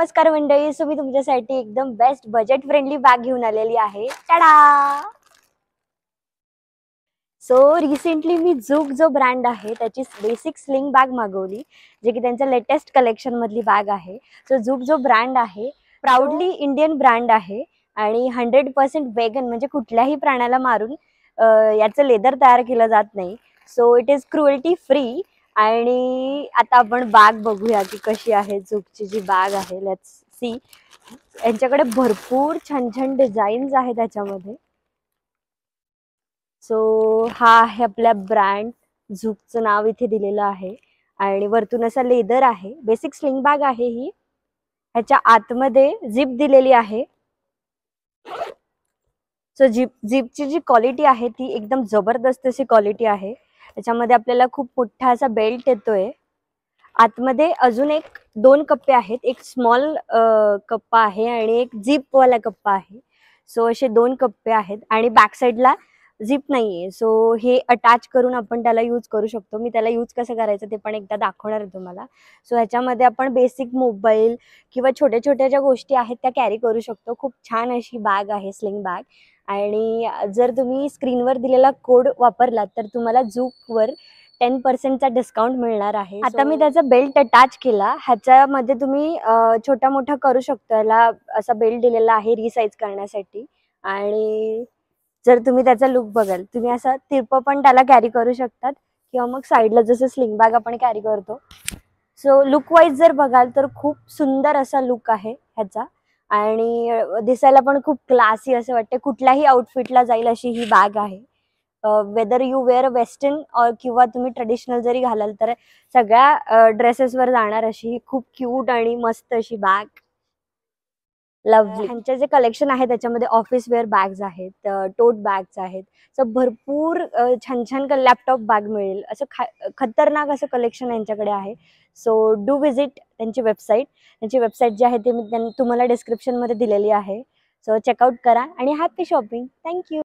नमस्कार मंडळी, सो मी तुमच्यासाठी एकदम बेस्ट बजेट फ्रेंडली बॅग घेऊन आलेली आहे. टाडा! सो रिसेंटली मी झुक जो ब्रँड आहे त्याची बेसिक स्लिंग बॅग मागवली, जे की त्यांच्या लेटेस्ट कलेक्शन मधली बॅग आहे. सो झुक जो ब्रँड आहे प्राऊडली इंडियन ब्रँड आहे आणि 100% वेगन म्हणजे कुठल्याही प्राण्याला मारून याचं लेदर तयार केलं जात नाही. So it is cruelty free. आणि आता आपण बॅग बघूया की कशी आहे. झुकची जी बॅग आहे, लेट्स सी. यांच्याकडे भरपूर छान छान डिझाईन्स आहेत त्याच्यामध्ये. सो हा आहे आपल्या ब्रँड झुकचं नाव इथे दिलेलं आहे आणि वरतून असा लेदर आहे. बेसिक स्लिंग बॅग आहे ही. ह्याच्या आतमध्ये झिप दिलेली आहे. सो झिपची जी क्वालिटी आहे ती एकदम जबरदस्त अशी क्वालिटी आहे. त्याच्यामध्ये आपल्याला खूप मोठा असा बेल्ट येतोय. आतमध्ये अजून दोन कप्पे आहेत. एक स्मॉल कप्पा आहे आणि एक झिप वाला कप्पा आहे. सो असे दोन कप्पे आहेत आणि बॅक साईडला झिप नाहीये. सो हे अटॅच करून आपण त्याला यूज करू शकतो. मी त्याला यूज कसं करायचं ते पण एकदा दाखवणार आहे तुम्हाला. सो ह्याच्यामध्ये आपण बेसिक मोबाईल किंवा छोट्या छोट्या ज्या गोष्टी आहेत त्या कॅरी करू शकतो. खूप छान अशी बॅग आहे, स्लिंग बॅग. आणि जर तुम्ही स्क्रीनवर दिलेला कोड वापरलात तर तुम्हाला झुकवर 10% डिस्काउंट मिळणार आहे. आता मी त्याचा बेल्ट अटॅच केला. ह्याच्यामध्ये तुम्ही छोटा मोठा करू शकतो. याला असा बेल्ट दिलेला आहे रिसाइज करण्यासाठी. आणि जर तुम्ही त्याचा लुक बघाल, तुम्ही असं तिरपं पण त्याला कॅरी करू शकतात किंवा मग साईडला जसं स्लिंग बॅग आपण कॅरी करतो. सो लुक वाईज जर बघाल तर खूप सुंदर असा लुक आहे ह्याचा आणि दिसायला पण खूप क्लासी असं वाटते. कुठल्याही आउटफिटला जाईल अशी ही बॅग आहे. वेदर यू वेअर वेस्टर्न किंवा तुम्ही ट्रेडिशनल जरी घालाल तर सगळ्या ड्रेसेसवर जाणार अशी खूप क्यूट आणि मस्त अशी बॅग. लवली. ह्यांचे जे कलेक्शन आहे त्याच्यामध्ये ऑफिस वेअर बॅग्स आहेत, टोट बॅग्स आहेत. सो भरपूर छान छान लॅपटॉप बॅग मिळेल असं खतरनाक असं कलेक्शन यांच्याकडे आहे. सो डू विजिट त्यांची वेबसाईट. त्यांची वेबसाईट जी आहे ती मी तुम्हाला डिस्क्रिप्शनमध्ये दिलेली आहे. सो चेकआउट करा आणि हॅपी शॉपिंग. थँक्यू.